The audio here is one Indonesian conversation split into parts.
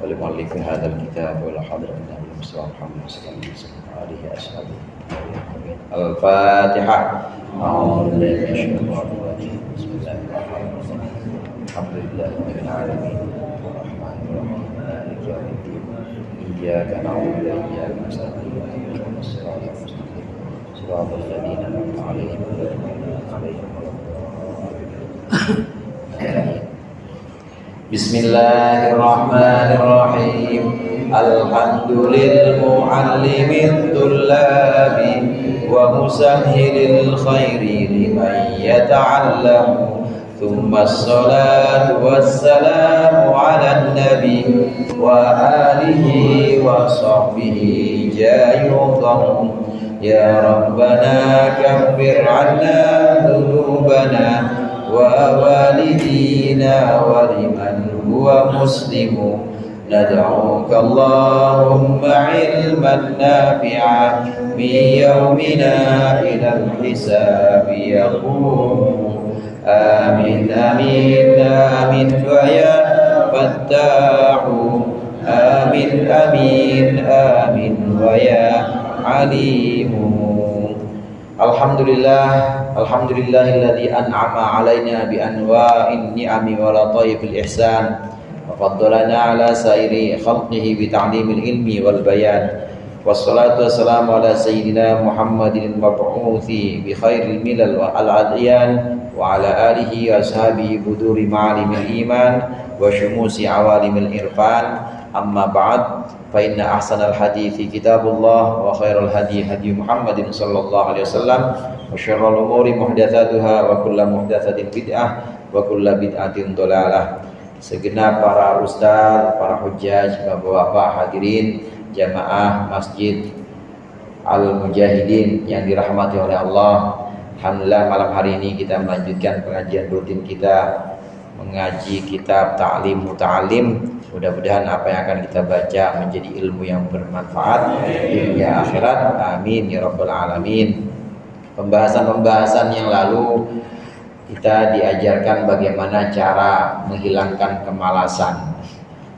ولمؤلف هذا الكتاب ولحضرة النبي محمد صلى الله عليه وسلم وآله وأصحابه الفاتحة. أعوذ بالله من الشيطان الرجيم. بسم الله الرحمن الرحيم. الحمد لله رب العالمين الرحمن الرحيم مالك يوم الدين إياك نعبد وإياك نستعين اهدنا الصراط المستقيم صراط الذين أنعمت عليهم غير المغضوب عليهم ولا الضالين. Bismillahirrahmanirrahim. Alhamdulillahil tullabi wa musahhilil khairi liman yata'allamu. Thumma assalatu wassalamu ala nabi wa alihi wa sahbihi jayudamu. Ya Rabbana kaffir anna dhunubana wa walidina wa liman huwa muslimu. Nad'uka Allahumma ilman nafi'a min yawmina ilal hisabi yaqumu. Amin amin amin wa ya fattahu. Amin amin amin wa ya alimu. Alhamdulillahilladzi an'ama alaina bi anwa'in ni'ami wa lataifil ihsan wa faddalana ala sairi khalqihi bi ta'limil ilmi wal bayan. Wassalatu wassalamu ala sayyidina Muhammadin mab'uthi bi khairil milal wal adyan wa ala alihi wa ashabihi buduri ma'alimil iman wa syumusi awalimil irfan. Amma ba'd, fa inna ahsanal hadithi kitabullah wa khairal hadi hadi Muhammadin sallallahu alaihi wasallam wa syarrul umuri muhdatsatuha wa kullu muhdatsatin bid'ah wa kullu bid'atin dhalalah. Segenap para ustaz, para hujjaj, bapak-bapak hadirin jamaah Masjid Al-Mujahidin yang dirahmati oleh Allah. Alhamdulillah malam hari ini kita melanjutkan pengajian rutin kita mengaji kitab Ta'lim Muta'alim. Mudah-mudahan apa yang akan kita baca menjadi ilmu yang bermanfaat dunia akhirat. Amin ya rabbal alamin. Pembahasan-pembahasan yang lalu kita diajarkan bagaimana cara menghilangkan kemalasan.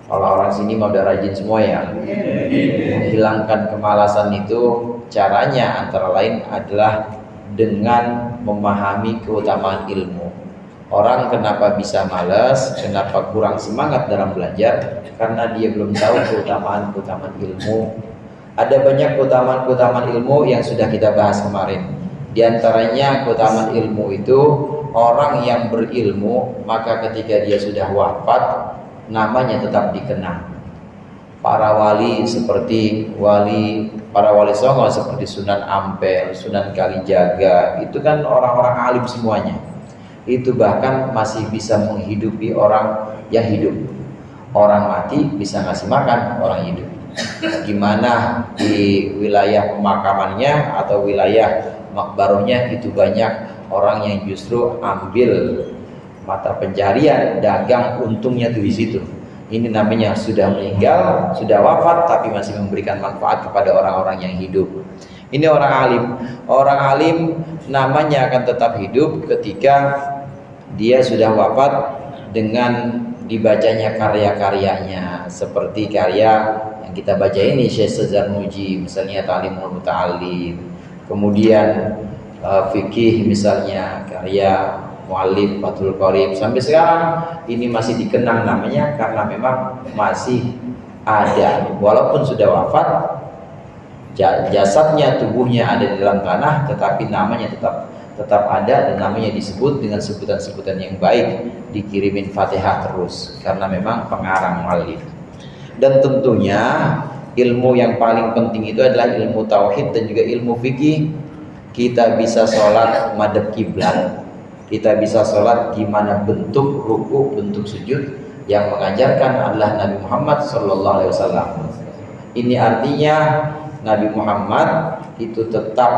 Orang-orang sini mau udah rajin semua ya. Menghilangkan kemalasan itu caranya antara lain adalah dengan memahami keutamaan ilmu. Orang kenapa bisa malas, kenapa kurang semangat dalam belajar? Karena dia belum tahu keutamaan-keutamaan ilmu. Ada banyak keutamaan-keutamaan ilmu yang sudah kita bahas kemarin. Di antaranya keutamaan ilmu itu, orang yang berilmu, maka ketika dia sudah wafat, namanya tetap dikenang. Para wali seperti para wali songo seperti Sunan Ampel, Sunan Kalijaga, itu kan orang-orang alim semuanya. Itu bahkan masih bisa menghidupi orang yang hidup. Orang mati bisa ngasih makan orang hidup. Gimana di wilayah pemakamannya atau wilayah makbarohnya itu banyak orang yang justru ambil mata pencarian, dagang untungnya tuh di situ. Ini namanya sudah meninggal, sudah wafat tapi masih memberikan manfaat kepada orang-orang yang hidup. Ini orang alim. Orang alim namanya akan tetap hidup ketika dia sudah wafat dengan dibacanya karya-karyanya, seperti karya yang kita baca ini Syekh Zarnuji, misalnya Ta'limul Muta'allim, kemudian fikih misalnya karya Mu'allif Fathul Qorib. Sampai sekarang ini masih dikenang namanya karena memang masih ada, walaupun sudah wafat, jasadnya, tubuhnya ada di dalam tanah, tetapi namanya tetap ada dan namanya disebut dengan sebutan-sebutan yang baik, dikirimin Fatihah terus karena memang pengarang muallif. Dan tentunya ilmu yang paling penting itu adalah ilmu tauhid dan juga ilmu fikih. Kita bisa sholat madhab kiblat, kita bisa sholat gimana bentuk ruku, bentuk sujud, yang mengajarkan adalah Nabi Muhammad SAW. Ini artinya Nabi Muhammad itu tetap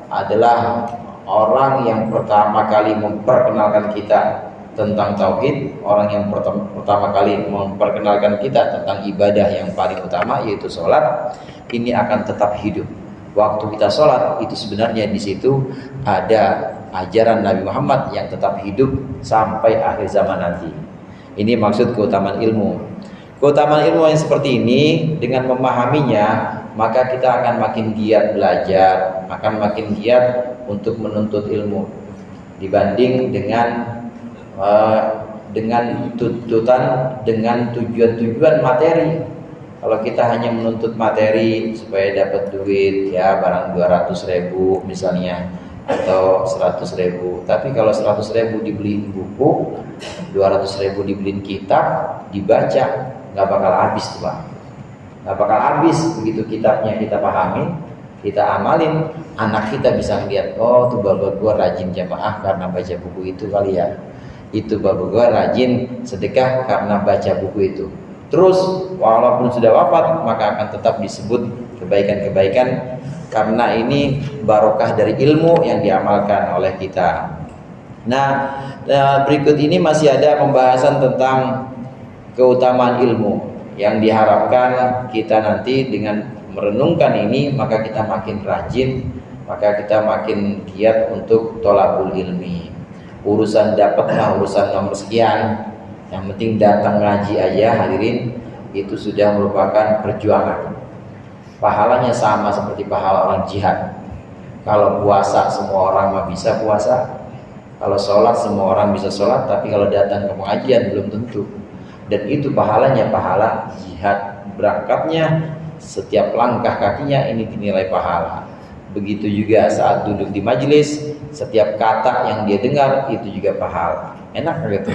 adalah orang yang pertama kali memperkenalkan kita tentang tauhid, orang yang pertama kali memperkenalkan kita tentang ibadah yang paling utama yaitu sholat. Ini akan tetap hidup. Waktu kita sholat itu sebenarnya di situ ada ajaran Nabi Muhammad yang tetap hidup sampai akhir zaman nanti. Ini maksud keutamaan ilmu. Keutamaan ilmu yang seperti ini, dengan memahaminya, maka kita akan makin giat belajar, akan makin giat untuk menuntut ilmu dibanding dengan tuntutan, dengan tujuan-tujuan materi. Kalau kita hanya menuntut materi supaya dapat duit, ya barang 200.000 misalnya, atau 100.000. Tapi kalau 100.000 dibeliin buku, 200.000 dibeliin kitab, dibaca, nggak bakal habis tuh Pak. Nggak bakal habis. Begitu kitabnya kita pahami, kita amalin, anak kita bisa ngeliat, oh tuh bapak gua rajin jamaah karena baca buku itu kali ya. Itu bapak gua rajin sedekah karena baca buku itu. Terus walaupun sudah wafat, maka akan tetap disebut kebaikan-kebaikan karena ini barokah dari ilmu yang diamalkan oleh kita. Nah, berikut ini masih ada pembahasan tentang keutamaan ilmu yang diharapkan kita nanti dengan merenungkan ini, maka kita makin rajin, maka kita makin giat untuk tholabul ilmi. Urusan dapat urusan nomor sekian, yang penting datang ngaji aja hadirin, itu sudah merupakan perjuangan. Pahalanya sama seperti pahala orang jihad. Kalau puasa semua orang mah bisa puasa, kalau sholat semua orang bisa sholat, tapi kalau datang ke pengajian belum tentu. Dan itu pahalanya pahala jihad. Berangkatnya setiap langkah kakinya ini dinilai pahala. Begitu juga saat duduk di majelis, setiap kata yang dia dengar itu juga pahala. Enak gitu.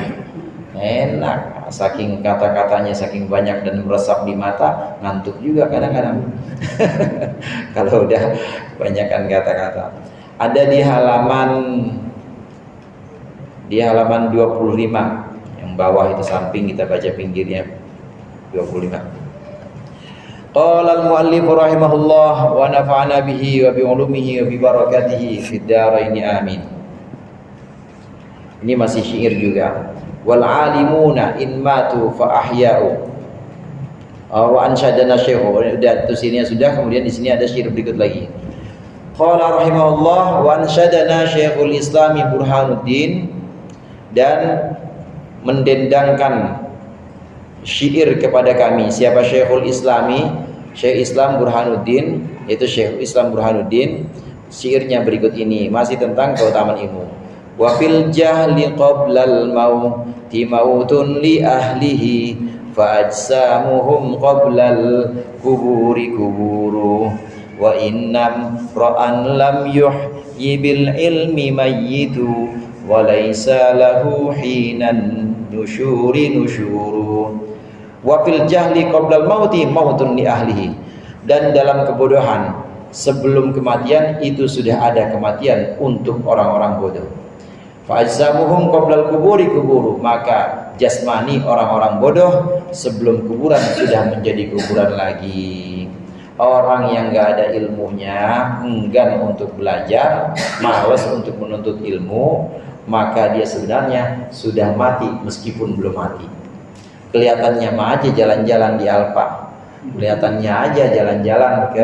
Enak, saking kata-katanya saking banyak dan meresap di mata, ngantuk juga kadang-kadang. Kalau udah kebanyakan kata-kata. Ada di halaman 25 yang bawah itu, samping kita baca pinggirnya 25. Qala al-muallif rahimahullah wa nafa'ana bihi wa bi ulumihi wa bi barakatihi fid dharain amin. Ini masih syair juga. Wal alimuna in matu fa ahya'u. Wa ansyadana syekh. Dan terus ini sudah, kemudian di sini ada syair berikut lagi. Qala rahimahullah wa ansyadana Syekhul Islam Burhanuddin, dan mendendangkan syair kepada kami. Siapa Syekhul Islami? Syekh Islam Burhanuddin, yaitu Syekh Islam Burhanuddin. Syairnya berikut ini masih tentang keutamaan ilmu. Wa fil jahli qablal mauti mautun li ahlihi fa ajsamuhum qablal kuburi kuburu wa innam ra'an lam yuhyi bil ilmi mayyitu wa laysa lahu hinan nusyuri nusyuru. Wa fil jahli qablal mauti mautun li ahlihi, dan dalam kebodohan sebelum kematian itu sudah ada kematian untuk orang-orang bodoh. Fa ajsamuhum qablal kuburi kuburu, maka jasmani orang-orang bodoh sebelum kuburan sudah menjadi kuburan lagi. Orang yang enggak ada ilmunya, enggan untuk belajar, malas untuk menuntut ilmu, maka dia sebenarnya sudah mati meskipun belum mati. Kelihatannya mah aja jalan-jalan di Alfa, kelihatannya aja jalan-jalan ke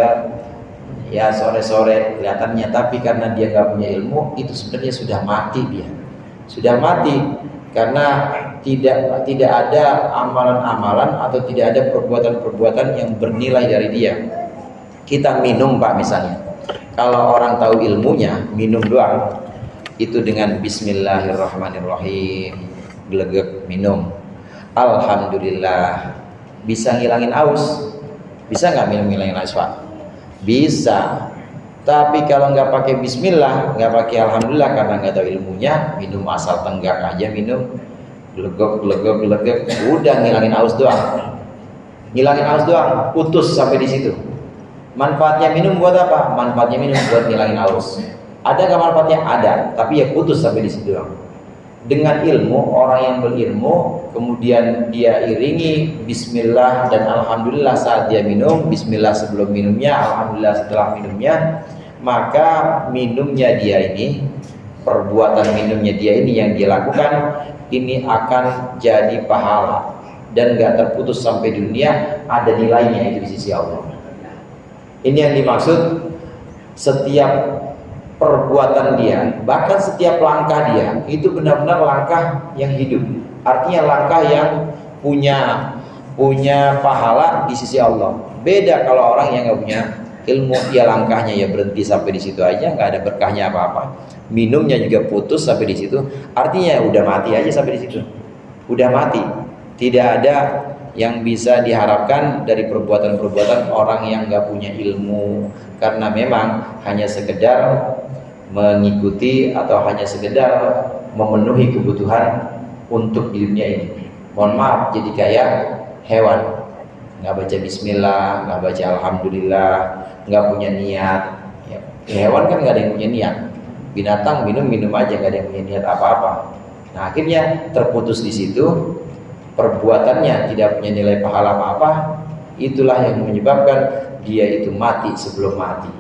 ya sore-sore kelihatannya, tapi karena dia nggak punya ilmu, itu sebenarnya sudah mati. Dia sudah mati karena tidak ada amalan-amalan atau tidak ada perbuatan-perbuatan yang bernilai dari dia. Kita minum Pak misalnya, kalau orang tahu ilmunya, minum doang itu dengan bismillahirrahmanirrahim, gelegek minum, alhamdulillah, bisa ngilangin aus. Bisa nggak minum ngilangin aus Pak? Bisa. Tapi kalau nggak pakai bismillah, nggak pakai alhamdulillah karena nggak tahu ilmunya, minum asal tenggak aja, minum gelegek, udah ngilangin aus doang. Ngilangin aus doang, putus sampai di situ. Manfaatnya minum buat apa? Manfaatnya minum buat ngilangin aus. Ada nggak manfaatnya? Ada, tapi ya putus sampai di situ doang. Dengan ilmu, orang yang berilmu kemudian dia iringi bismillah dan alhamdulillah saat dia minum, bismillah sebelum minumnya, alhamdulillah setelah minumnya, maka minumnya dia ini, perbuatan minumnya dia ini yang dia lakukan ini akan jadi pahala dan gak terputus sampai dunia, ada nilainya itu di sisi Allah. Ini yang dimaksud, setiap perbuatan dia, bahkan setiap langkah dia itu benar-benar langkah yang hidup. Artinya langkah yang punya pahala di sisi Allah. Beda kalau orang yang nggak punya ilmu, ya langkahnya ya berhenti sampai di situ aja, nggak ada berkahnya apa-apa. Minumnya juga putus sampai di situ. Artinya udah mati aja sampai di situ. Udah mati. Tidak ada yang bisa diharapkan dari perbuatan-perbuatan orang yang nggak punya ilmu, karena memang hanya sekedar mengikuti atau hanya sekedar memenuhi kebutuhan untuk di dunia ini. Mohon maaf, jadi kayak hewan, nggak baca bismillah, nggak baca alhamdulillah, nggak punya niat ya. Hewan kan nggak ada yang punya niat. Binatang minum aja, nggak ada yang punya niat apa-apa. Nah akhirnya terputus di situ, perbuatannya tidak punya nilai pahala apa-apa. Itulah yang menyebabkan dia itu mati sebelum mati.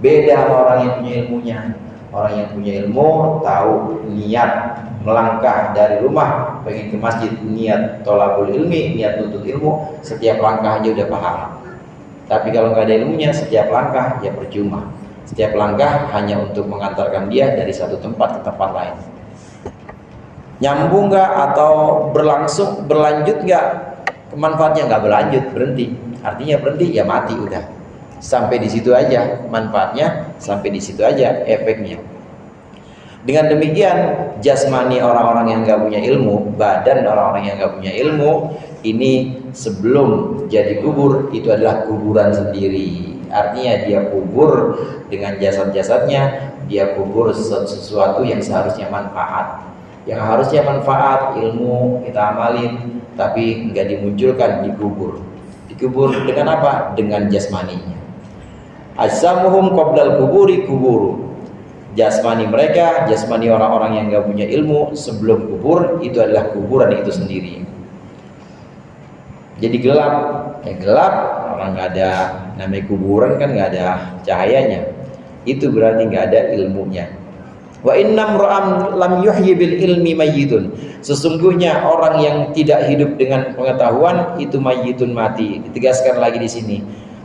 Beda sama orang yang punya ilmunya. Orang yang punya ilmu tahu niat melangkah dari rumah pengen ke masjid, niat tolabul ilmi, niat tuntut ilmu, setiap langkah aja udah pahala. Tapi kalau nggak ada ilmunya, setiap langkah ya percuma. Setiap langkah hanya untuk mengantarkan dia dari satu tempat ke tempat lain. Nyambung nggak atau berlanjut nggak? Manfaatnya nggak berlanjut, berhenti. Artinya berhenti ya mati udah. Sampai di situ aja manfaatnya, sampai di situ aja efeknya. Dengan demikian jasmani orang-orang yang nggak punya ilmu, badan orang-orang yang nggak punya ilmu ini sebelum jadi kubur itu adalah kuburan sendiri. Artinya dia kubur dengan jasad-jasadnya, dia kubur sesuatu yang seharusnya manfaat. Yang harusnya manfaat ilmu kita amalin, tapi nggak dimunculkan, dikubur. Dikubur dengan apa? Dengan jasmaninya. Asamuhum qoblal kuburi kuburu. Jasmani mereka, jasmani orang-orang yang nggak punya ilmu sebelum kubur itu adalah kuburan itu sendiri. Jadi gelap, gelap, orang nggak ada namanya kuburan kan nggak ada cahayanya. Itu berarti nggak ada ilmunya. Wa innam ra'am lam yuhyi bil ilmi mayyitun. Sesungguhnya orang yang tidak hidup dengan pengetahuan itu mayyitun, mati. Ditegaskan lagi di sini.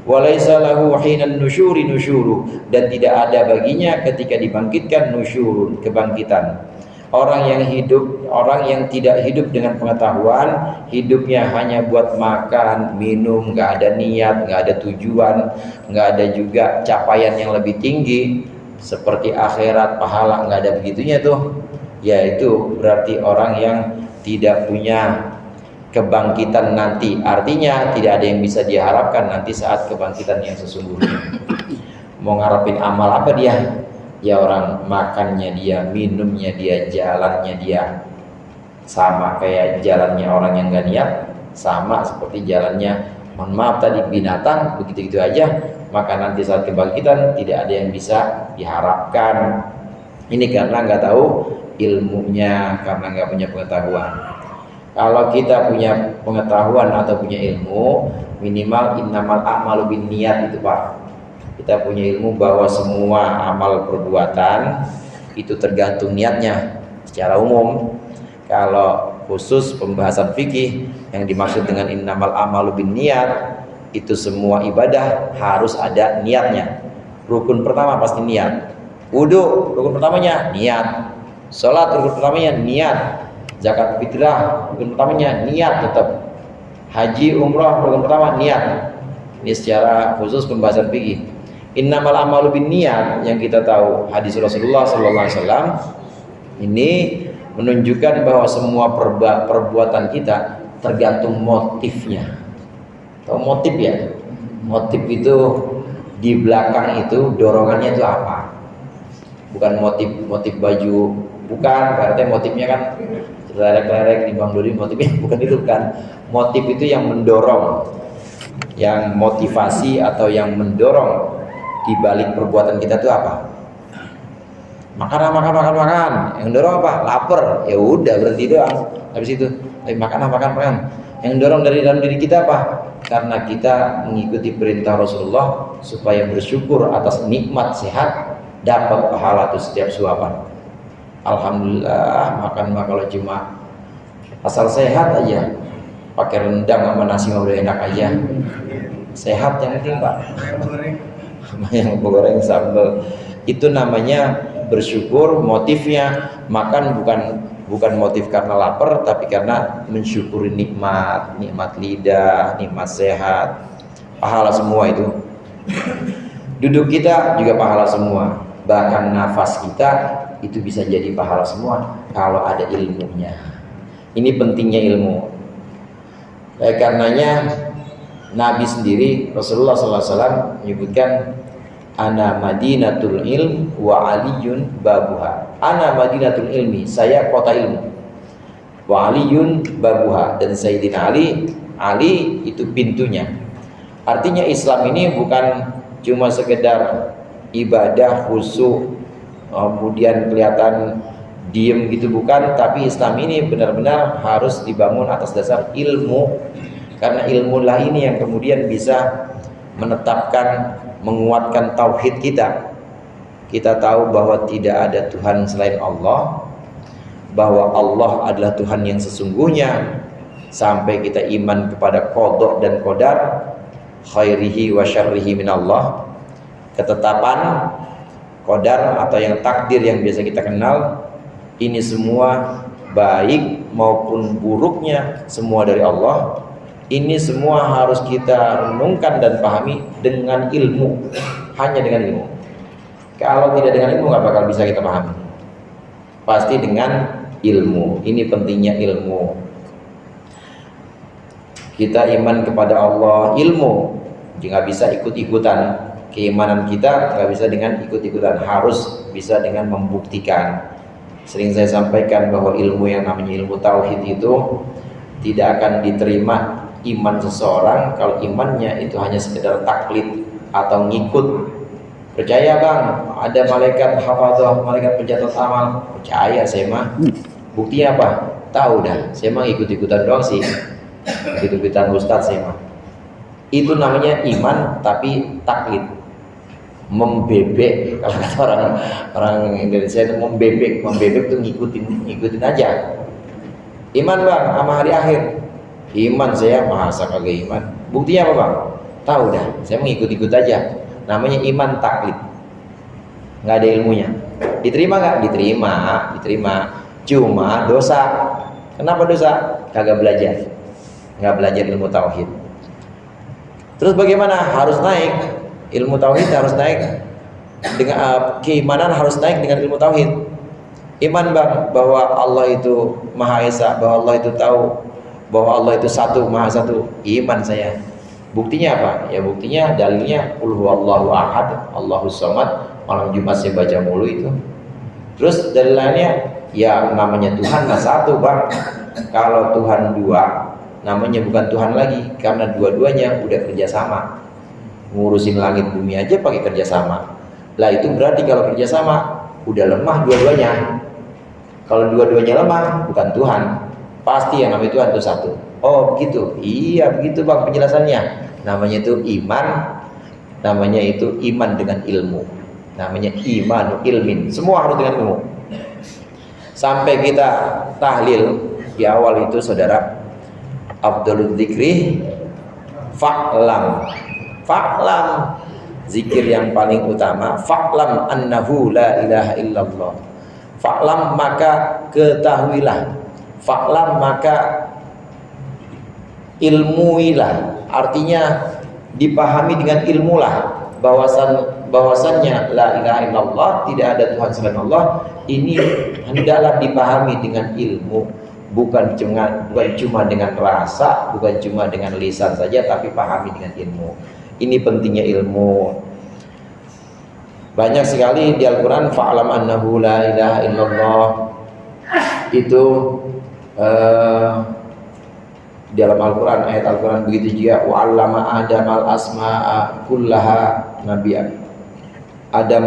Walaysa lahu hinan nusyuri nusyuru, dan tidak ada baginya ketika dibangkitkan nusyurun, kebangkitan. Orang yang tidak hidup dengan pengetahuan, hidupnya hanya buat makan, minum, nggak ada niat, nggak ada tujuan, nggak ada juga capaian yang lebih tinggi seperti akhirat, pahala, nggak ada begitunya tuh. Ya itu berarti orang yang tidak punya kebangkitan nanti. Artinya tidak ada yang bisa diharapkan nanti saat kebangkitan yang sesungguhnya. Mau ngarepin amal apa dia? Ya orang makannya dia, minumnya dia, jalannya dia sama kayak jalannya orang yang gak niat, sama seperti jalannya, mohon maaf tadi, binatang, begitu-gitu aja. Maka nanti saat kebangkitan tidak ada yang bisa diharapkan. Ini karena nggak tahu ilmunya, karena nggak punya pengetahuan. Kalau kita punya pengetahuan atau punya ilmu, minimal innamal a'malu binniyat itu Pak. Kita punya ilmu bahwa semua amal perbuatan itu tergantung niatnya secara umum. Kalau khusus pembahasan fikih yang dimaksud dengan innamal a'malu binniyat, itu semua ibadah harus ada niatnya. Rukun pertama pasti niat. Wudu rukun pertamanya niat. Salat rukun pertamanya niat. Zakat fitrah rukun pertamanya niat tetap. Haji umrah rukun pertama niat. Ini secara khusus pembahasan fikih. Innamal a'malu binniyat yang kita tahu hadis Rasulullah sallallahu alaihi wasallam ini menunjukkan bahwa semua perbuatan kita tergantung motifnya. Tahu motif ya? Motif itu di belakang itu dorongannya itu apa? Bukan motif baju, bukan. Berarti motifnya kan lerek-lerek di Bang Dodi, motifnya bukan itu kan. Motif itu yang mendorong, yang motivasi atau yang mendorong di balik perbuatan kita itu apa? Makan. Yang dorong apa? Lapar. Ya udah berhenti doang. Habis itu, makan. Yang dorong dari dalam diri kita apa? Karena kita mengikuti perintah Rasulullah supaya bersyukur atas nikmat sehat, dapat pahala itu setiap suapan. Alhamdulillah, makan kalau cuma asal sehat aja, pakai rendang sama nasi udah enak aja. Sehat yang penting Pak. Yang goreng sambal Itu namanya bersyukur. Motifnya makan bukan motif karena lapar, tapi karena mensyukuri nikmat lidah, nikmat sehat. Pahala semua itu. Duduk kita juga pahala semua. Bahkan nafas kita itu bisa jadi pahala semua kalau ada ilmunya. Ini pentingnya ilmu. Karenanya Nabi sendiri, Rasulullah SAW menyebutkan, ana madinatul ilm wa aliyun babuha. Ana madinatul ilmi, saya kota ilmu. Wa aliyun babuha, dan Sayyidina Ali itu pintunya. Artinya Islam ini bukan cuma sekedar ibadah khusyuk, kemudian kelihatan diem gitu, bukan. Tapi Islam ini benar-benar harus dibangun atas dasar ilmu. Karena ilmu lah ini yang kemudian bisa menetapkan, menguatkan tauhid kita. Kita tahu bahwa tidak ada Tuhan selain Allah, bahwa Allah adalah Tuhan yang sesungguhnya, sampai kita iman kepada qada dan qadar, khairihi wa syarrihi minallah. Ketetapan qadar atau yang takdir yang biasa kita kenal, ini semua baik maupun buruknya semua dari Allah. Ini semua harus kita renungkan dan pahami dengan ilmu, hanya dengan ilmu. Kalau tidak dengan ilmu nggak bakal bisa kita pahami. Pasti dengan ilmu. Ini pentingnya ilmu. Kita iman kepada Allah, ilmu. Nggak bisa ikut-ikutan. Keimanan kita nggak bisa dengan ikut-ikutan, harus bisa dengan membuktikan. Sering saya sampaikan bahwa ilmu yang namanya ilmu tauhid itu tidak akan diterima iman seseorang kalau imannya itu hanya sekedar taklid atau ngikut. Percaya bang, ada malaikat hafadzah, malaikat pencatat amal. Percaya saya mah. Buktinya apa? Tahu dah. Saya mah ikut-ikutan doang sih. Ikut-ikutan ustaz saya mah. Itu namanya iman tapi taklid. Membebek, kalau kata orang Indonesia itu membebek itu ngikutin aja. Iman bang sama hari akhir. Iman saya, masa kagak iman. Buktinya apa bang? Tahu dah, saya mengikut-ikut aja. Namanya iman taklid, nggak ada ilmunya. Diterima nggak? Diterima. Cuma dosa. Kenapa dosa? Kagak belajar, nggak belajar ilmu tauhid. Terus bagaimana? Harus naik. Ilmu tauhid harus naik dengan keimanan, harus naik dengan ilmu tauhid. Iman bang bahwa Allah itu Maha Esa, bahwa Allah itu tahu, bahwa Allah itu satu, Maha Satu. Iman saya. Buktinya apa? Ya buktinya dalilnya qul huwallahu ahad, Allahus samad. Malam Jumat saya baca mulu itu. Terus dalil lainnya, ya namanya Tuhan nggak satu bang. Kalau Tuhan dua, namanya bukan Tuhan lagi, karena dua-duanya udah kerjasama. Ngurusin langit bumi aja pakai kerjasama. Lah itu berarti kalau kerjasama udah lemah dua-duanya. Kalau dua-duanya lemah, bukan Tuhan. Pasti yang namanya Tuhan itu satu. Oh begitu? Iya begitu bang penjelasannya. Namanya itu iman. Namanya itu iman dengan ilmu. Namanya iman ilmin. Semua harus dengan ilmu. Sampai kita tahlil di awal itu saudara, Abdul Dzikri fa'lam. Fa'lam, zikir yang paling utama. Fa'lam annahu la ilaha illallah. Fa'lam maka ketahuilah. Fa'lam maka ilmuilah. Artinya dipahami dengan ilmulah. Bahwasannya la ilaha illallah, tidak ada Tuhan selain Allah. Ini hendaklah dipahami dengan ilmu. Bukan cuma dengan rasa, bukan cuma dengan lisan saja, tapi pahami dengan ilmu. Ini pentingnya ilmu. Banyak sekali di Al-Quran fa'alam annahu la ilaha illallah. Itu di dalam Al-Quran, ayat Al-Quran begitu juga. Wa'allama Adam al-asma'a kullaha. Nabi Adam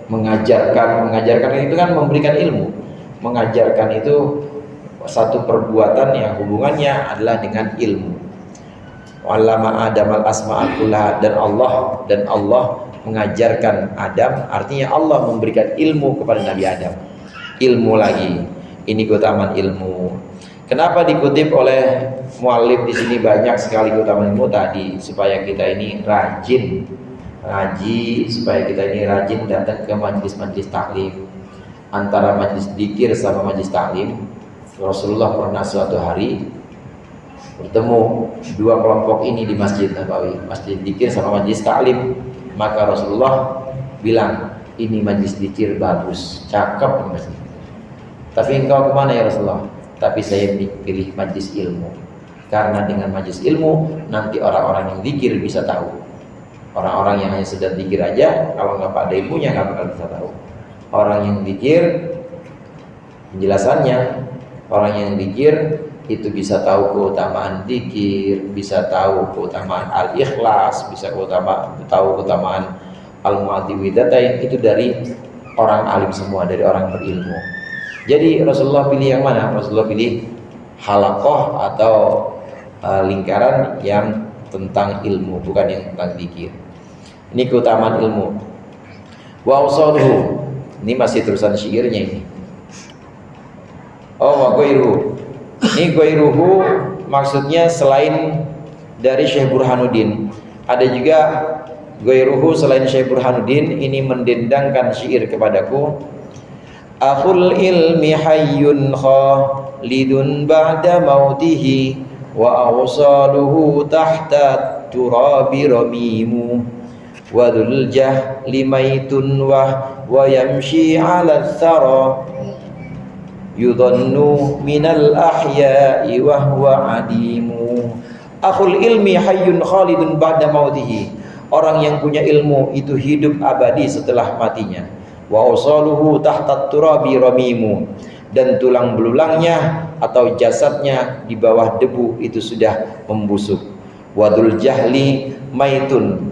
mengajarkan itu kan memberikan ilmu. Mengajarkan itu satu perbuatan yang hubungannya adalah dengan ilmu. Wa'allama Adam al-asma'a kullaha, dan Allah mengajarkan Adam, artinya Allah memberikan ilmu kepada Nabi Adam. Ilmu lagi. Ini keutamaan ilmu. Kenapa dikutip oleh muallif di sini banyak sekali keutamaan ilmu tadi, supaya kita ini rajin ngaji, supaya kita ini rajin datang ke majelis-majelis taklim. Antara majelis dzikir sama majelis taklim, Rasulullah pernah suatu hari bertemu dua kelompok ini di Masjid Nabawi, Masjid dzikir sama majelis taklim. Maka Rasulullah bilang, ini majelis dzikir bagus, cakep ini masjid. Tapi engkau kemana ya Rasulullah? Tapi saya pilih majelis ilmu, karena dengan majelis ilmu nanti orang-orang yang dzikir bisa tahu. Orang-orang yang hanya sedang dzikir aja, kalau nggak pada ilmunya nggak bakal bisa tahu. Orang yang dzikir, penjelasannya, orang yang dzikir itu bisa tahu keutamaan dzikir, bisa tahu keutamaan al-ikhlas, bisa tahu keutamaan al-mu'adhiwidatain. Itu dari orang alim semua, dari orang berilmu. Jadi Rasulullah pilih yang mana? Rasulullah pilih halaqah atau lingkaran yang tentang ilmu, bukan yang tentang dzikir. Ini keutamaan ilmu. Wa usaluhu. Ini masih terusan syairnya ini. Oh, wa ghairuhu. Ini ghairuhu maksudnya selain dari Syekh Burhanuddin. Ada juga ghairuhu selain Syekh Burhanuddin, ini mendendangkan syair kepadaku. Akhul ilmi hayyun khalidun ba'da mautihi wa awsaluhu tahta turabi ramimu wa dhul jahli maitun wa yamshi ala thara yudhannu minal ahya'i wa huwa adimu. Akhul ilmi hayyun khalidun ba'da mautihi. Orang yang punya ilmu itu hidup abadi setelah matinya. Wa usaluhu tahta turabi ramimu. Dan tulang belulangnya atau jasadnya di bawah debu itu sudah membusuk. Wadul jahli maitun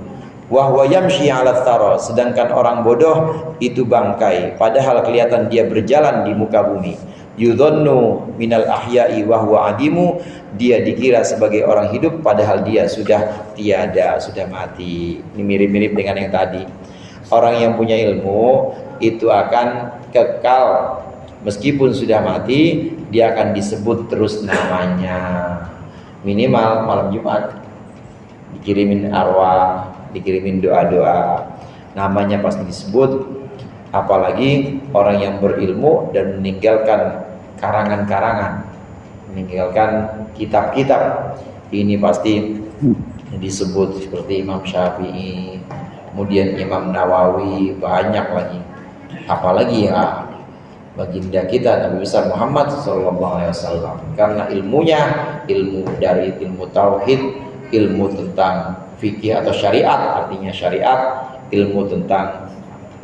wa huwa yamshi 'ala thara. Sedangkan orang bodoh itu bangkai, padahal kelihatan dia berjalan di muka bumi. Yudhannu minal ahya'i wa huwa adimu. Dia dikira sebagai orang hidup padahal dia sudah tiada, sudah mati. Ini mirip-mirip dengan yang tadi. Orang yang punya ilmu itu akan kekal. Meskipun sudah mati, dia akan disebut terus namanya. Minimal malam Jumat dikirimin arwah, dikirimin doa-doa, namanya pasti disebut. Apalagi orang yang berilmu dan meninggalkan karangan-karangan, meninggalkan kitab-kitab, ini pasti disebut seperti Imam Syafi'i, kemudian Imam Nawawi, banyak lagi. Apalagi ya baginda kita Nabi besar Muhammad SAW, karena ilmunya ilmu dari ilmu tauhid, ilmu tentang fikih atau syariat, artinya syariat, ilmu tentang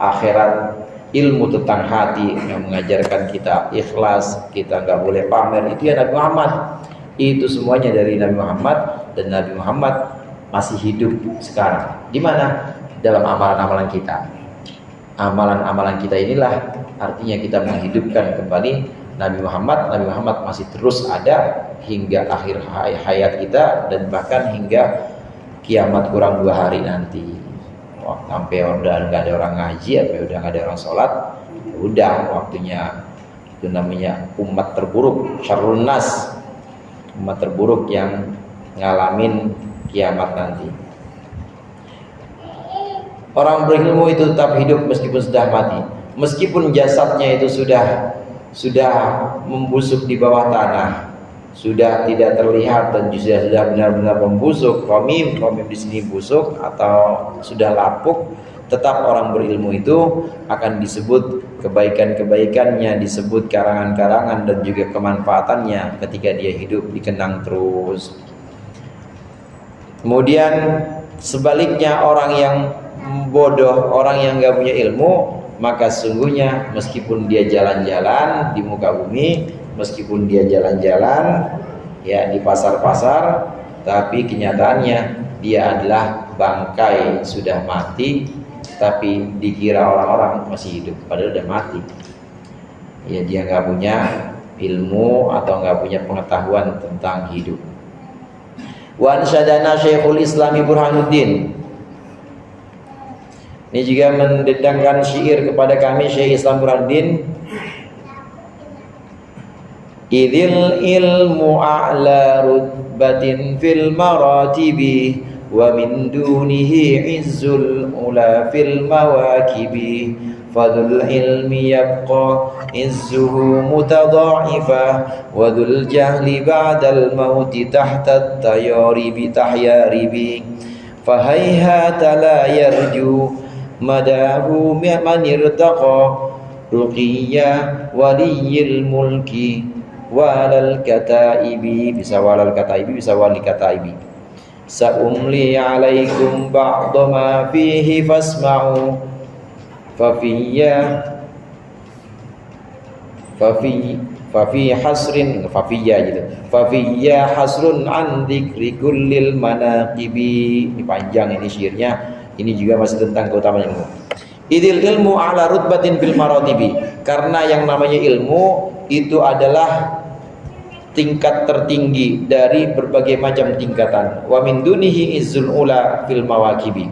akhirat, ilmu tentang hati yang mengajarkan kita ikhlas, kita nggak boleh pamer. Itu ya Nabi Muhammad. Itu semuanya dari Nabi Muhammad, dan Nabi Muhammad masih hidup sekarang. Di mana? Dalam amalan-amalan kita. Amalan-amalan kita inilah artinya kita menghidupkan kembali Nabi Muhammad. Nabi Muhammad masih terus ada hingga akhir hayat kita, dan bahkan hingga kiamat kurang 2 hari nanti. Wah, sampai udah nggak ada orang ngaji, sampai udah nggak ada orang sholat, udah waktunya. Itu namanya umat terburuk, syarrun nas, umat terburuk yang ngalamin kiamat nanti. Orang berilmu itu tetap hidup meskipun sudah mati, meskipun jasadnya itu sudah membusuk di bawah tanah, sudah tidak terlihat dan sudah benar-benar membusuk. Romim di sini busuk atau sudah lapuk, tetap orang berilmu itu akan disebut kebaikan-kebaikannya, disebut karangan-karangan dan juga kemanfaatannya ketika dia hidup dikenang terus. Kemudian sebaliknya, orang yang bodoh, orang yang gak punya ilmu, maka sungguhnya meskipun dia jalan-jalan di muka bumi, meskipun dia jalan-jalan ya di pasar-pasar, tapi kenyataannya dia adalah bangkai, sudah mati, tapi dikira orang-orang masih hidup padahal udah mati. Ya dia nggak punya ilmu atau nggak punya pengetahuan tentang hidup. Wa ansyadana Syekhul Islam Burhanuddin. Ini juga mendendangkan syair kepada kami Syekh Islam Burhanuddin. Idzil ilmu a'la rutbatin fil maratibi wa min dunihi izzul ula fil mawakibi fadul ilmi yabqa izzuhu mutadha'ifa wa dhul jahli ba'dal mauti tahta at-tayaribi tahyaribi fahayhata la yarju madahu man irtaqa ruqiyya waliyil mulki walal kataibi, bisa walal kataibi, bisa wali kataibi. Sa'umli alaikum ba'da ma fihi fasma'u fafiyya hasrin fafiyya gitu. Fafiyya hasrun an dzikri kullil manaqibi. Ini panjang ini syairnya. Ini juga masih tentang keutamaan ilmu. Idil ilmu ala rutbatin fil maratibi. Karena yang namanya ilmu itu adalah tingkat tertinggi dari berbagai macam tingkatan. Wa min dunihi izzul ula fil mawakibi.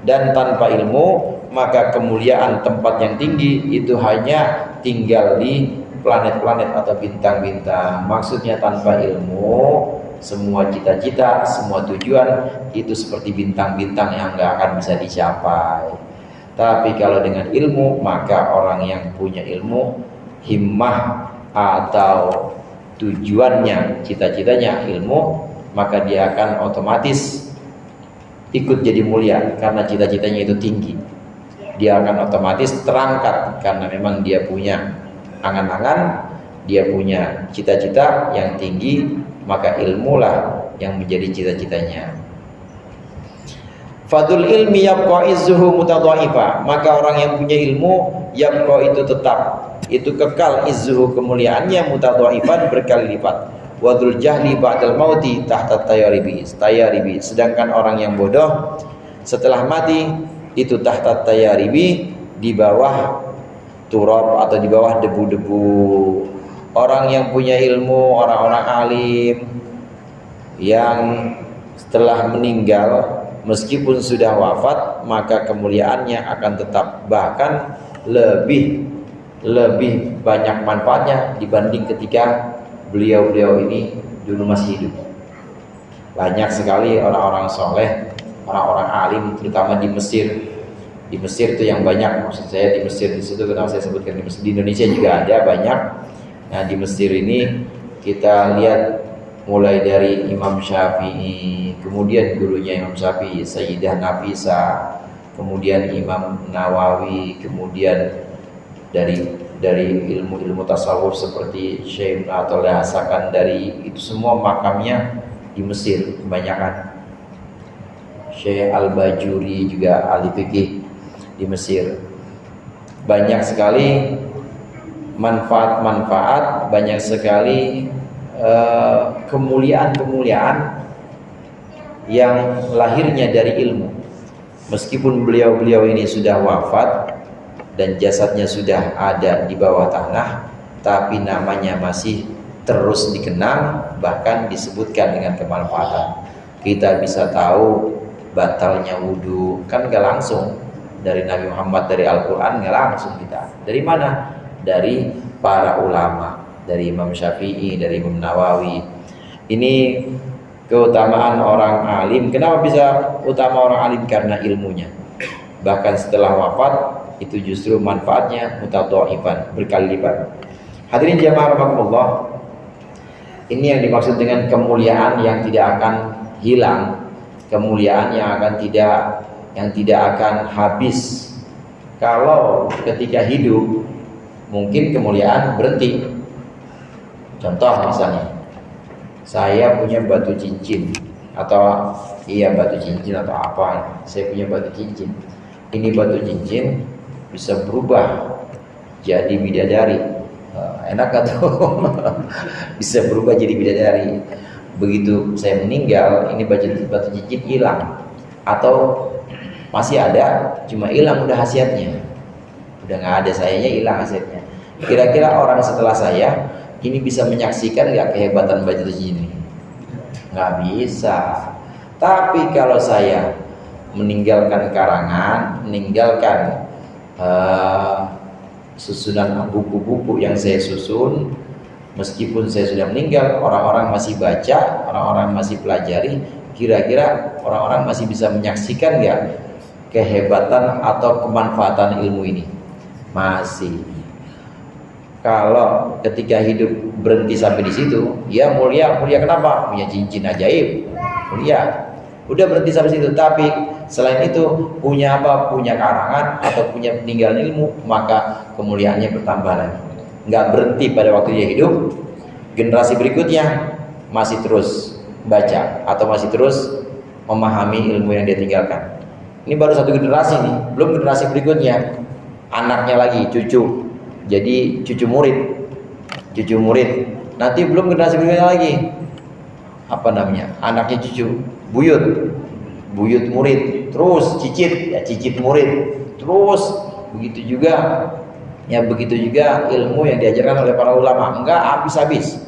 Dan tanpa ilmu maka kemuliaan tempat yang tinggi itu hanya tinggal di planet-planet atau bintang-bintang. Maksudnya tanpa ilmu semua cita-cita, semua tujuan itu seperti bintang-bintang yang nggak akan bisa dicapai. Tapi kalau dengan ilmu, maka orang yang punya ilmu, himmah atau tujuannya, cita-citanya ilmu, maka dia akan otomatis ikut jadi mulia karena cita-citanya itu tinggi. Dia akan otomatis terangkat karena memang dia punya angan-angan, dia punya cita-cita yang tinggi, maka ilmulah yang menjadi cita-citanya. Fadul ilmi yabqa izzuhu mutadha'ifa. Maka orang yang punya ilmu yabqa itu tetap, itu kekal izzuhu kemuliaannya mutadha'ifan berkali lipat. Wadul jahli ba'dal mauti tahta tayaribi. Sedangkan orang yang bodoh setelah mati itu tahta tayaribi, di bawah turab atau di bawah debu-debu. Orang yang punya ilmu, orang-orang alim yang setelah meninggal meskipun sudah wafat, maka kemuliaannya akan tetap, bahkan lebih banyak manfaatnya dibanding ketika beliau-beliau ini dulu masih hidup. Banyak sekali orang-orang soleh, orang-orang alim, terutama di Mesir. Di Mesir itu yang banyak, maksud saya di Mesir, di situ kenapa saya sebutkan di Mesir. Di Indonesia juga ada banyak. Nah di Mesir ini kita lihat mulai dari Imam Syafi'i, kemudian gurunya Imam Syafi'i Sayyidah Nafisah, kemudian Imam Nawawi, kemudian dari ilmu-ilmu tasawuf seperti Syekh atau Hasakan, dari itu semua makamnya di Mesir kebanyakan. Syekh Al-Bajuri juga ahli fikih di Mesir. Banyak sekali manfaat-manfaat, banyak sekali kemuliaan-kemuliaan yang lahirnya dari ilmu. Meskipun beliau-beliau ini sudah wafat dan jasadnya sudah ada di bawah tanah, tapi namanya masih terus dikenang, bahkan disebutkan dengan kemanfaatan. Kita bisa tahu batalnya wudhu kan gak langsung dari Nabi Muhammad, dari Al-Quran gak langsung kita. Dari mana? Dari para ulama, dari Imam Syafi'i, dari Imam Nawawi. Ini keutamaan orang alim. Kenapa bisa utama orang alim? Karena ilmunya. Bahkan setelah wafat itu justru manfaatnya mutadhaifan, berkali lipat. Hadirin jamaah rahimakumullah, ini yang dimaksud dengan kemuliaan yang tidak akan hilang, kemuliaan yang tidak akan habis. Kalau ketika hidup mungkin kemuliaan berhenti. Contoh misalnya, saya punya batu cincin atau batu cincin atau apa, saya punya batu cincin. Ini batu cincin bisa berubah jadi bidadari. Enak atau bisa berubah jadi bidadari. Begitu saya meninggal, ini batu cincin hilang atau masih ada, cuma hilang udah khasiatnya, udah nggak ada, sayanya hilang khasiatnya. Kira-kira orang setelah saya ini bisa menyaksikan nggak kehebatan batu cincin ini? Nggak bisa. Tapi kalau saya meninggalkan karangan, meninggalkan susunan buku-buku yang saya susun, meskipun saya sudah meninggal, orang-orang masih baca, orang-orang masih pelajari, Kira-kira orang-orang masih bisa menyaksikan nggak kehebatan atau kemanfaatan ilmu ini? Masih. Kalau ketika hidup berhenti sampai di situ, ya mulia kenapa? Punya cincin ajaib, mulia. Udah berhenti sampai situ. Tapi selain itu punya apa? Punya karangan atau punya peninggalan ilmu, maka kemuliaannya bertambah lagi. Nggak berhenti pada waktu dia hidup. Generasi berikutnya masih terus baca atau masih terus memahami ilmu yang dia tinggalkan. Ini baru satu generasi nih, belum generasi berikutnya, anaknya lagi, cucu. Jadi cucu murid. Nanti belum generasi berikutnya lagi. Apa namanya? Anaknya cucu, buyut murid, terus cicit murid, terus begitu juga ilmu yang diajarkan oleh para ulama, enggak habis-habis.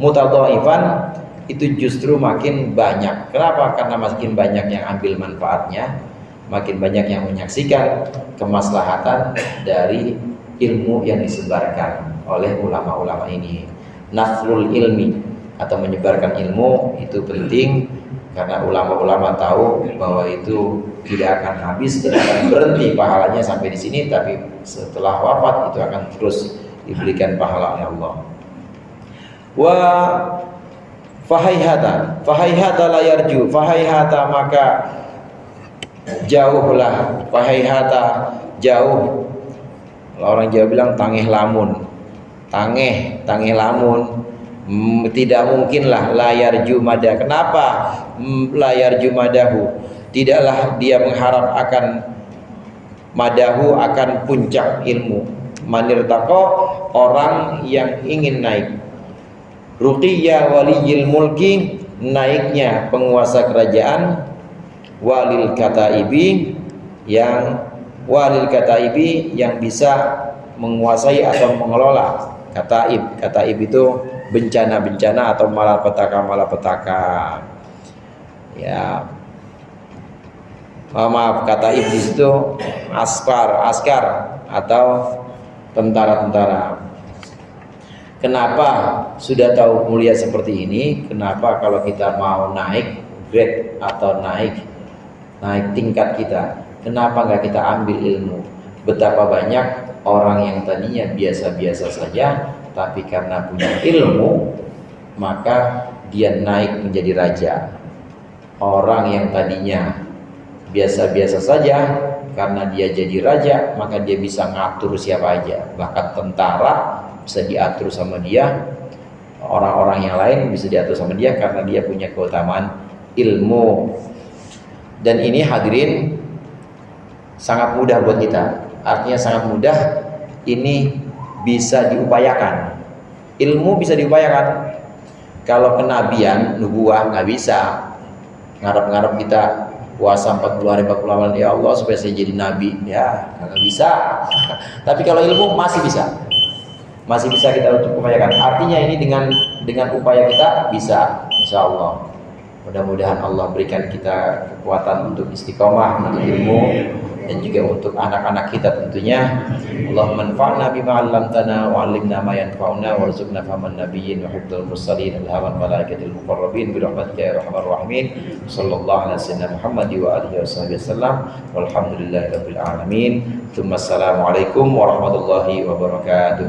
Mutadhaifan itu justru makin banyak. Kenapa? Karena makin banyak yang ambil manfaatnya, makin banyak yang menyaksikan kemaslahatan dari ilmu yang disebarkan oleh ulama-ulama ini. Nasrul ilmi atau menyebarkan ilmu itu penting karena ulama-ulama tahu bahwa itu tidak akan habis, tidak akan berhenti pahalanya sampai di sini, tapi setelah wafat itu akan terus diberikan pahala oleh Allah. Wa fahaihata la yarju, fahaihata maka jauhlah, fahaihata jauh. Kalau orang Jawa bilang tangeh lamun, tidak mungkinlah layar jumada. Kenapa layar jumadahu? Tidaklah dia mengharap akan madahu, akan puncak ilmu. Manirtaqo, orang yang ingin naik. Ruqiyya waliyil mulki, naiknya penguasa kerajaan. Walil kataibi, yang bisa menguasai atau mengelola. Kataib itu bencana-bencana atau malapetaka. Ya. Maaf, kataib di situ askar atau tentara-tentara. Kenapa sudah tahu mulia seperti ini? Kenapa kalau kita mau naik grade atau naik tingkat kita, kenapa nggak kita ambil ilmu? Betapa banyak orang yang tadinya biasa-biasa saja, tapi karena punya ilmu, maka dia naik menjadi raja. Orang yang tadinya biasa-biasa saja, karena dia jadi raja, maka dia bisa ngatur siapa aja. Bahkan tentara bisa diatur sama dia, orang-orang yang lain bisa diatur sama dia karena dia punya keutamaan ilmu. Dan ini hadirin sangat mudah buat kita. Artinya sangat mudah, ini bisa diupayakan. Ilmu bisa diupayakan. Kalau kenabian, nubuah nggak bisa. Ngarep-ngarep kita puasa 40 hari 40 malam, ya Allah supaya saya jadi nabi, ya nggak bisa. Tapi kalau ilmu masih bisa kita untuk upayakan. Artinya ini dengan upaya kita bisa, insya Allah. Mudah-mudahan Allah berikan kita kekuatan untuk istiqomah untuk ilmu dan juga untuk anak-anak kita tentunya. Allahumma anfa'na bima 'allamtana wa 'allimna ma yanfa'una warzuqna fahman nabiyyin wa hifdzal mursalin ilhaman malaikatil muqarrabin bi rahmatika ya arhamar rahimin. Sallallahu ala sayyidina Muhammad wa alihi wasallam. Walhamdulillahirabbil alamin. Assalamualaikum warahmatullahi wabarakatuh.